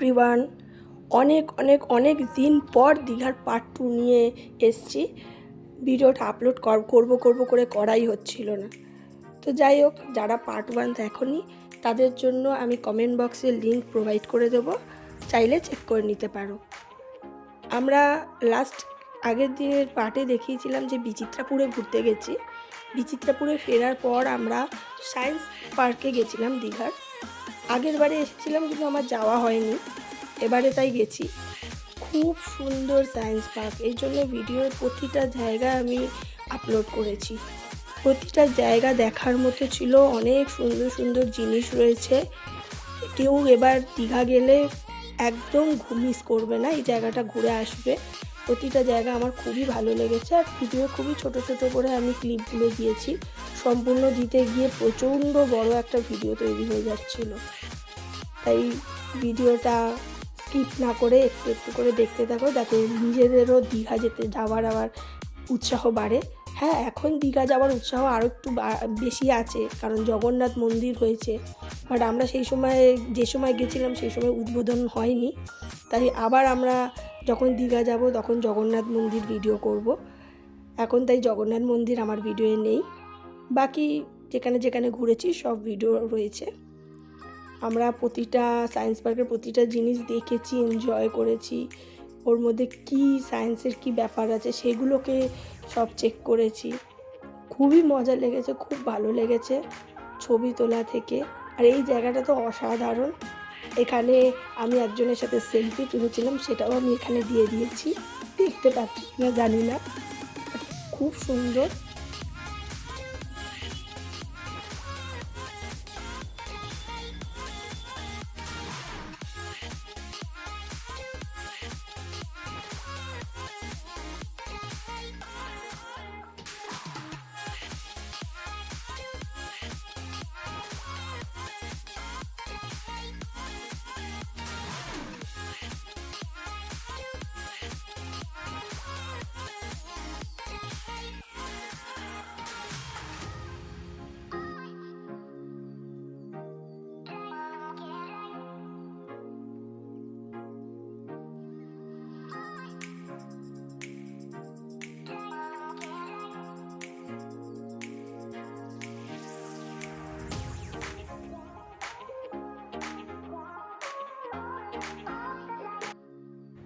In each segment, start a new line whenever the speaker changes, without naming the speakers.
Everyone, অনেক অনেক অনেক দিন পর দীঘার পার্ট 2 নিয়ে এসছি। ভিডিওটা আপলোড করব করে করাই হচ্ছিল না। তো যাই হোক, যারা পার্ট 1 দেখোনি তাদের জন্য আমি কমেন্ট বক্সে লিঙ্ক প্রোভাইড করে দেবো, চাইলে চেক করে নিতে পারো। আমরা আগের দিনের পার্টে দেখিয়েছিলাম যে বিচিত্রাপুরে ঘুরতে গেছি। বিচিত্রাপুরে ফেরার পর আমরা সায়েন্স পার্কে গেছিলাম দীঘার। আগের বারে এসেছিলাম কিন্তু আমার যাওয়া হয়নি, এবারে তাই গেছি। খুব সুন্দর সায়েন্স পার্ক, এই জন্য ভিডিওর প্রতিটা জায়গা আমি আপলোড করেছি। প্রতিটা জায়গা দেখার মতো ছিল, অনেক সুন্দর সুন্দর জিনিস রয়েছে। কেউ এবার দীঘা গেলে একদম মিস করবে না, এই জায়গাটা ঘুরে আসবে। প্রতিটা জায়গা আমার খুবই ভালো লেগেছে, আর ভিডিও খুবই ছোট ছোট করে আমি ক্লিপগুলো দিয়েছি। সম্পূর্ণ দিতে গিয়ে প্রচণ্ড বড় একটা ভিডিও তৈরি হয়ে যাচ্ছিল, তাই ভিডিওটা স্কিপ না করে একটু একটু করে দেখতে থাকো, যাতে নিজেদেরও দীঘা যাওয়ার আবার উৎসাহ বাড়ে। হ্যাঁ, এখন দীঘা যাওয়ার উৎসাহ আরও একটু বেশি আছে, কারণ জগন্নাথ মন্দির হয়েছে। বাট আমরা যে সময় গেছিলাম সেই সময় উদ্বোধন হয়নি, তাই আবার আমরা যখন দীঘা যাব তখন জগন্নাথ মন্দির ভিডিও করব। এখন তাই জগন্নাথ মন্দির আমার ভিডিওয়ে নেই, বাকি যেখানে যেখানে ঘুরেছি সব ভিডিও রয়েছে। আমরা প্রতিটা সায়েন্স পার্কের প্রতিটা জিনিস দেখেছি, এনজয় করেছি। ওর মধ্যে কি সায়েন্সের কি ব্যাপার আছে সেগুলোকে সব চেক করেছি। খুবই মজা লেগেছে, খুব ভালো লেগেছে ছবি তোলা থেকে। আর এই জায়গাটা তো অসাধারণ। এখানে আমি একজনের সাথে সেলফি তুলেছিলাম, সেটাও আমি এখানে দিয়ে দিয়েছি, দেখতে পাচ্ছি না জানি না, খুব সুন্দর।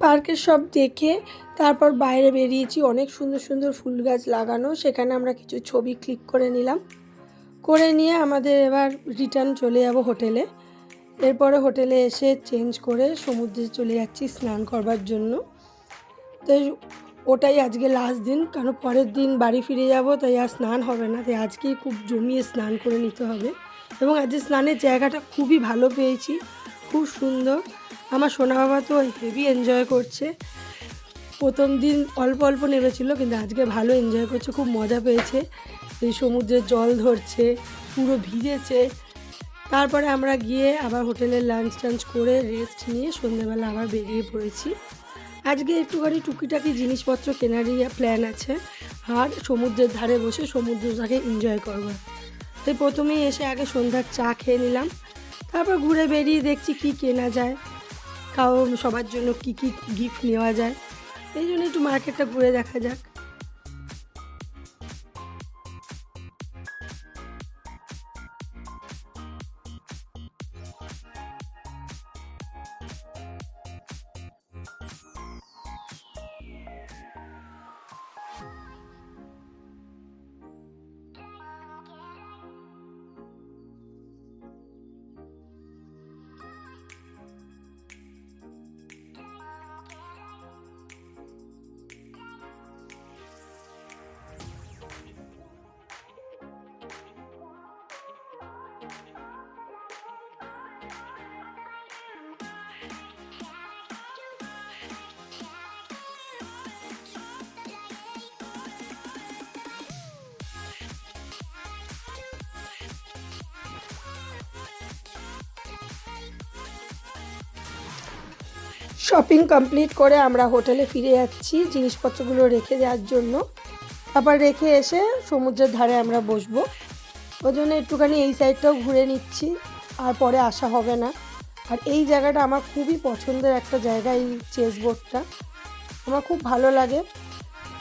পার্কের সব দেখে তারপর বাইরে বেরিয়েছি। অনেক সুন্দর সুন্দর ফুল গাছ লাগানো, সেখানে আমরা কিছু ছবি ক্লিক করে নিলাম। করে নিয়ে আমাদের এবার রিটার্ন চলে যাব হোটেলে। এরপরে হোটেলে এসে চেঞ্জ করে সমুদ্রে চলে যাচ্ছি স্নান করবার জন্য। তো ওটাই আজকে লাস্ট দিন, কারণ পরের দিন বাড়ি ফিরে যাব, তাই আর স্নান হবে না। তাই আজকেই খুব জমিয়ে স্নান করে নিতে হবে। এবং আজকে স্নানের জায়গাটা খুবই ভালো পেয়েছি, খুব সুন্দর। আমার সোনা বাবা তো হেভি এনজয় করছে। প্রথম দিন অল্প অল্প নেমেছিল, কিন্তু আজকে ভালো এনজয় করছে, খুব মজা পেয়েছে। এই সমুদ্রের জল ধরছে, পুরো ভিজেছে। তারপরে আমরা গিয়ে আবার হোটেলে লাঞ্চ টাঞ্চ করে রেস্ট নিয়ে সন্ধ্যেবেলা আবার বেরিয়ে পড়েছি। আজকে একটুখানি টুকিটাকি জিনিসপত্র কেনারই প্ল্যান আছে, আর সমুদ্রের ধারে বসে সমুদ্রটাকে এনজয় করবো। তাই প্রথমেই এসে আগে সন্ধ্যার চা খেয়ে নিলাম, তারপর ঘুরে বেরিয়ে দেখছি কি কেনা যায়, সবার জন্য কি কি গিফট নেওয়া যায়। এই জন্য একটু মার্কেটটা ঘুরে দেখা যাক। শপিং কমপ্লিট করে আমরা হোটেলে ফিরে যাচ্ছি জিনিসপত্রগুলো রেখে দেওয়ার জন্য। তারপর রেখে এসে সমুদ্রের ধারে আমরা বসবো, ওই জন্য একটুখানি এই সাইডটাও ঘুরে নিচ্ছি, আর পরে আসা হবে না। আর এই জায়গাটা আমার খুবই পছন্দের একটা জায়গা, এই চেস বোর্ডটা আমার খুব ভালো লাগে।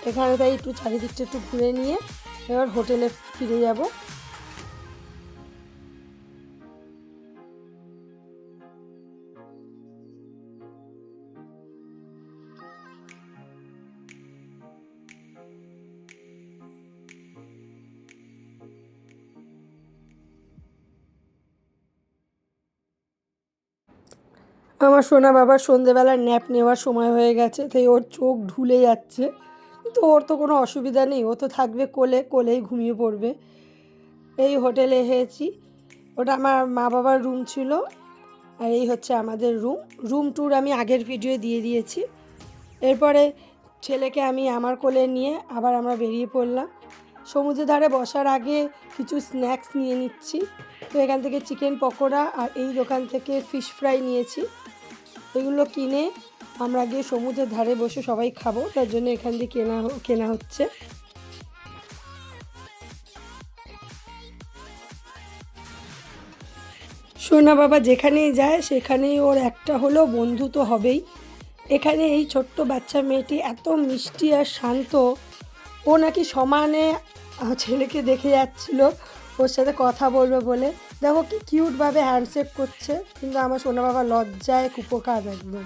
এখানে তাই একটু চারিদিকটা একটু ঘুরে নিয়ে এবার হোটেলে ফিরে যাব। আমার সোনা বাবার সন্ধেবেলা ন্যাপ নেওয়ার সময় হয়ে গেছে, তাই ওর চোখ ঢুলে যাচ্ছে, কিন্তু ওর তো কোনো অসুবিধা নেই, ও তো থাকবে কোলে, কোলেই ঘুমিয়ে পড়বে। এই হোটেলে এসেছি, ওটা আমার মা বাবার রুম ছিল, আর এই হচ্ছে আমাদের রুম ট্যুর আমি আগের ভিডিও দিয়ে দিয়েছি। এরপরে ছেলেকে আমি আমার কোলে নিয়ে আবার আমরা বেরিয়ে পড়লাম। সমুদ্রের ধারে বসার আগে কিছু স্ন্যাক্স নিয়ে নিচ্ছি। তো এখান থেকে চিকেন পকোড়া আর এই দোকান থেকে ফিশ ফ্রাই নিয়েছি। এগুলো কিনে আমরা গিয়ে সমুদ্রের ধারে বসে সবাই খাবো, তার জন্য এখান দিয়ে কেনা হচ্ছে। সোনা বাবা যেখানেই যায় সেখানেই ওর একটা হলেও বন্ধু তো হবেই। এখানে এই ছোট্ট বাচ্চা মেয়েটি এত মিষ্টি আর শান্ত, ও নাকি সমানে ছেলেকে দেখে যাচ্ছিল ওর সাথে কথা বলবে বলে। দেখো কি কিউটভাবে হ্যান্ডশেক করছে, কিন্তু আমার সোনা বাবা লজ্জায় কুপোকাত একদম,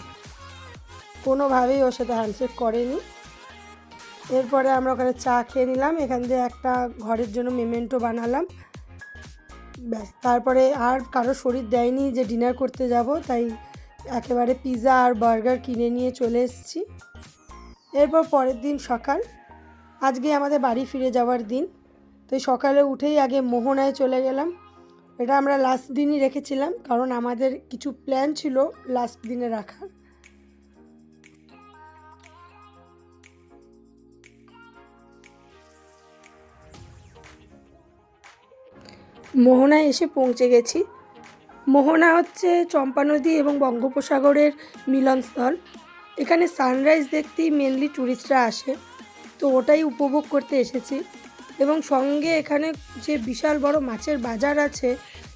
কোনোভাবেই ওর সাথে হ্যান্ডশেক করেনি। এরপরে আমরা ওখানে চা খেয়ে নিলাম, এখান দিয়ে একটা ঘরের জন্য মেমেন্টো বানালাম, ব্যাস। তারপরে আর কারো শরীর দেয়নি যে ডিনার করতে যাব, তাই একেবারে পিৎজা আর বার্গার কিনে নিয়ে চলে এসেছি। এরপর পরের দিন সকাল, আজকে আমাদের বাড়ি ফিরে যাওয়ার দিন, তাই সকালে উঠেই আগে মোহনায় চলে গেলাম। এটা আমরা লাস্ট দিনই রেখেছিলাম, কারণ আমাদের কিছু প্ল্যান ছিল লাস্ট দিনে রাখার। মোহনায় এসে পৌঁছে গেছি। মোহনা হচ্ছে চম্পা নদী এবং বঙ্গোপসাগরের মিলনস্থল। এখানে সানরাইজ দেখতেই মেনলি ট্যুরিস্টরা আসে, তো ওটাই উপভোগ করতে এসেছি। এবং সঙ্গে এখানে যে বিশাল বড় মাছের বাজার আছে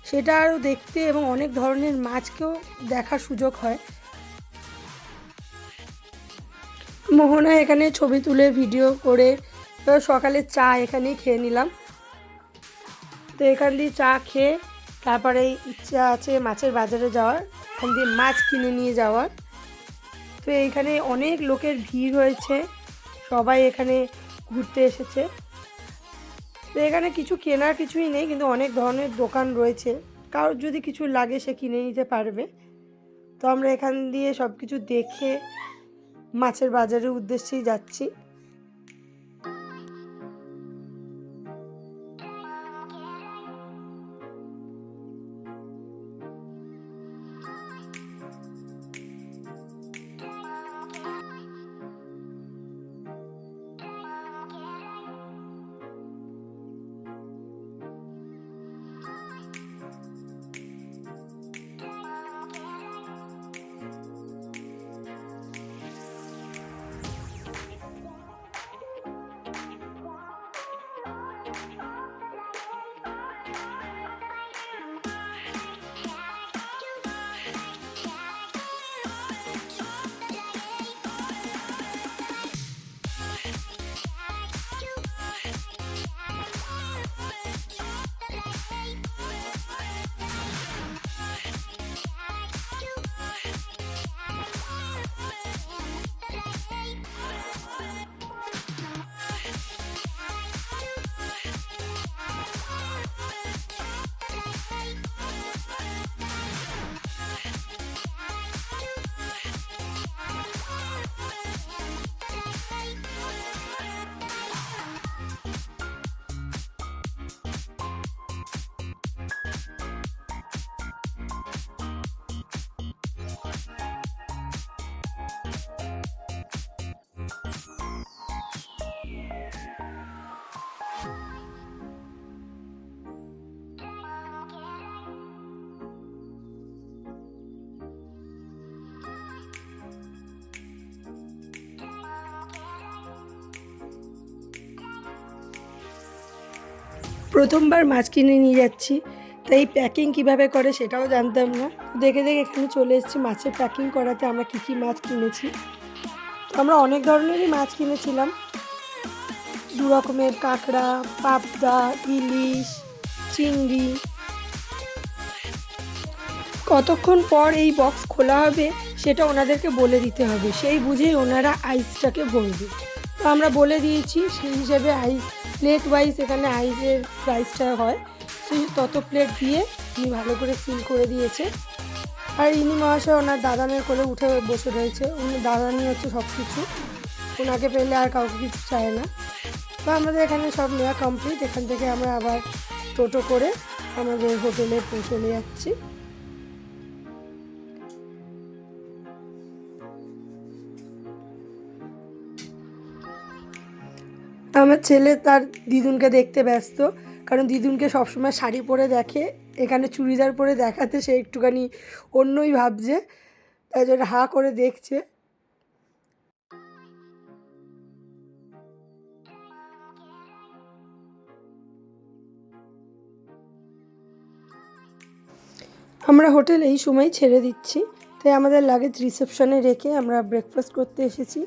সেটা আরও দেখতে এবং অনেক ধরনের মাছকেও দেখার সুযোগ হয়। মোহনায় এখানে ছবি তুলে ভিডিও করে সকালে চা এখানেই খেয়ে নিলাম। তো এখান দিয়ে চা খেয়ে তারপরে ইচ্ছা আছে মাছের বাজারে যাওয়ার, এখান দিয়ে মাছ কিনে নিয়ে যাওয়ার। তো এইখানে অনেক লোকের ভিড় হয়েছে, সবাই এখানে ঘুরতে এসেছে। তো এখানে কিছু কেনার কিছুই নেই, কিন্তু অনেক ধরনের দোকান রয়েছে, কারোর যদি কিছু লাগে সে কিনে নিতে পারবে। তো আমরা এখান দিয়ে সব কিছু দেখে মাছের বাজারের উদ্দেশ্যেই যাচ্ছি। প্রথমবার মাছ কিনে নিয়ে যাচ্ছি, তো এই প্যাকিং কীভাবে করে সেটাও জানতাম না। দেখে দেখে এখানে চলে এসেছি মাছের প্যাকিং করাতে আমরা কী কী মাছ কিনেছি। তো আমরা অনেক ধরনেরই মাছ কিনেছিলাম, 2 রকমের কাঁকড়া, পাবদা, ইলিশ, চিংড়ি। কতক্ষণ পর এই বক্স খোলা হবে সেটা ওনাদেরকে বলে দিতে হবে, সেই বুঝেই ওনারা আইসটাকে ভরবে। তো আমরা বলে দিয়েছি, সেই হিসেবে আইস প্লেট ওয়াইজ এখানে আইসের প্রাইসটা হয়, সেই তত প্লেট দিয়ে উনি ভালো করে সিল করে দিয়েছে। আর ইনি মহাশয় ওনার দাদানের কোলে উঠে বসে রয়েছে, উনি দাদানি হচ্ছে সব কিছু, ওনাকে পেলে আর কাউকে কিছু চায় না। তো আমাদের এখানে সব নেওয়া কমপ্লিট। এখান থেকে আমরা আবার টোটো করে আমাদের হোটেলে পৌঁছলে যাচ্ছি। আমার ছেলে তার দিদুনকে দেখতে ব্যস্ত, কারণ দিদুনকে সবসময় শাড়ি পরে দেখে, এখানে চুড়িদার পরে দেখাতে সে একটুখানি অন্যই ভাবছে, তাই জন্য হাঁ করে দেখছে। আমরা হোটেল এই সময় ছেড়ে দিচ্ছি, তাই আমাদের লাগেজ রিসেপশনে রেখে আমরা ব্রেকফাস্ট করতে এসেছি।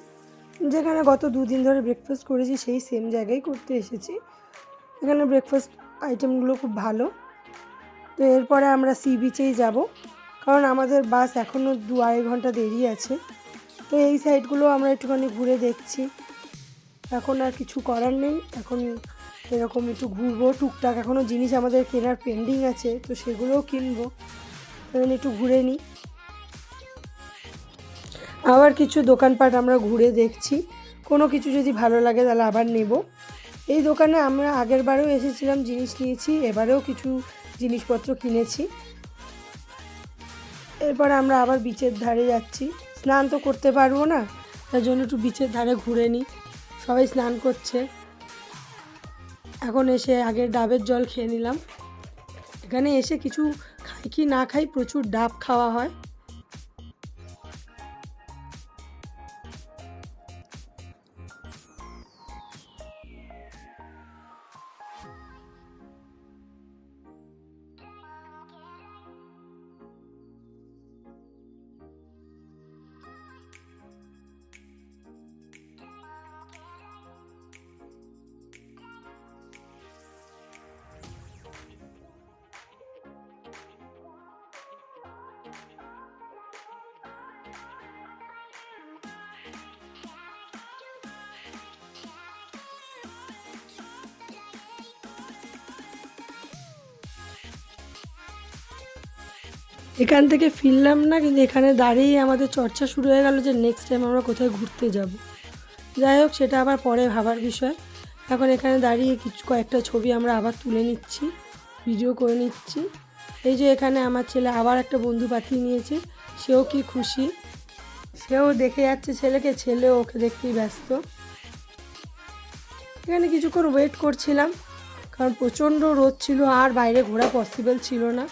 যেখানে গত 2 দিন ধরে ব্রেকফাস্ট করেছি সেই সেম জায়গায় করতে এসেছি। এখানে ব্রেকফাস্ট আইটেমগুলো খুব ভালো। তো এরপরে আমরা সি বিচেই যাব, কারণ আমাদের বাস এখনও 2-2.5 ঘন্টা দেরি আছে। তো এই সাইডগুলো আমরা একটুখানি ঘুরে দেখছি, এখন আর কিছু করার নেই, এখন এরকম একটু ঘুরবো। টুকটাক এখনও জিনিস আমাদের কেনার পেন্ডিং আছে, তো সেগুলোও কিনবো, এখন একটু ঘুরে নিই। আবার কিছু দোকানপাট আমরা ঘুরে দেখছি, কোনো কিছু যদি ভালো লাগে তাহলে আবার নেব। এই দোকানে আমরা আগের বারেও এসেছিলাম, জিনিস নিয়েছি, এবারেও কিছু জিনিসপত্র কিনেছি। এরপর আমরা আবার বিচের ধারে যাচ্ছি, স্নান তো করতে পারবো না, তার জন্য একটু বিচের ধারে ঘুরে নিই। সবাই স্নান করছে, এখন এসে আগের ডাবের জল খেয়ে নিলাম। এখানে এসে কিছু খাই কি না খাই, প্রচুর ডাব খাওয়া হয়। এখান থেকে ফিরলাম না, কিন্তু এখানে দাঁড়িয়েই আমাদের চর্চা শুরু হয়ে গেল যে নেক্সট টাইম আমরা কোথায় ঘুরতে যাব। যাই হোক, সেটা আবার পরে ভাবার বিষয়। এখন এখানে দাঁড়িয়ে কয়েকটা ছবি আমরা আবার তুলে নিচ্ছি, ভিডিও করে নিচ্ছি। এই যে এখানে আমার ছেলে আবার একটা বন্ধু পাঠিয়ে নিয়েছে, সেও কি খুশি, সেও দেখে যাচ্ছে ছেলেকে, ছেলেও ওকে দেখতেই ব্যস্ত। এখানে কিছুক্ষণ ওয়েট করছিলাম, কারণ প্রচণ্ড রোদ ছিল আর বাইরে ঘোরা পসিবল ছিল না।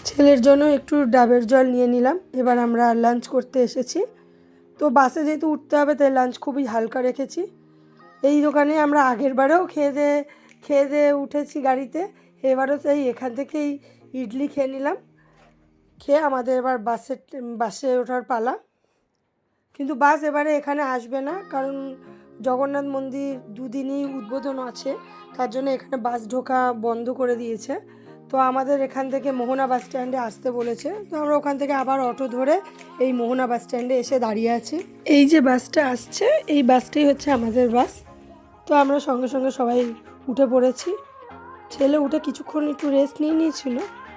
ছেলের জন্য একটু ডাবের জল নিয়ে নিলাম। এবার আমরা লাঞ্চ করতে এসেছি, তো বাসে যেহেতু উঠতে হবে তাই লাঞ্চ খুবই হালকা রেখেছি। এই দোকানে আমরা আগের বারেও খেয়ে দিয়ে উঠেছি গাড়িতে, এবারও তাই এখান থেকেই ইডলি খেয়ে নিলাম। খেয়ে আমাদের এবার বাসে ওঠার পালা। কিন্তু বাস এবারে এখানে আসবে না, কারণ জগন্নাথ মন্দির 2 দিনই উদ্বোধন আছে, তার জন্য এখানে বাস ঢোকা বন্ধ করে দিয়েছে। তো আমাদের এখান থেকে মোহনা বাস স্ট্যান্ডে আসতে বলেছে, তো আমরা ওখান থেকে আবার অটো ধরে এই মোহনা বাস স্ট্যান্ডে এসে দাঁড়িয়ে আছি। এই যে বাসটা আসছে, এই বাসটাই হচ্ছে আমাদের বাস। তো আমরা সঙ্গে সঙ্গে সবাই উঠে পড়েছি। ছেলে উঠে কিছুক্ষণ একটু রেস্ট নিয়েছিল,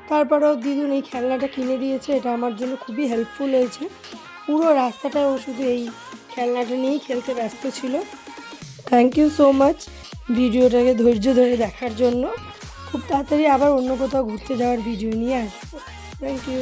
তারপরেও দিদুন এই খেলনাটা কিনে দিয়েছে, এটা আমার জন্য খুবই হেল্পফুল হয়েছে। পুরো রাস্তাটা ও শুধু এই খেলনাটা নিয়েই খেলতে ব্যস্ত ছিল। থ্যাংক ইউ সো মাচ ভিডিওটাকে ধৈর্য ধরে দেখার জন্য। খুব তাড়াতাড়ি আবার অন্য কোথাও ঘুরতে যাওয়ার ভিডিও নিয়ে আসবো। Thank you.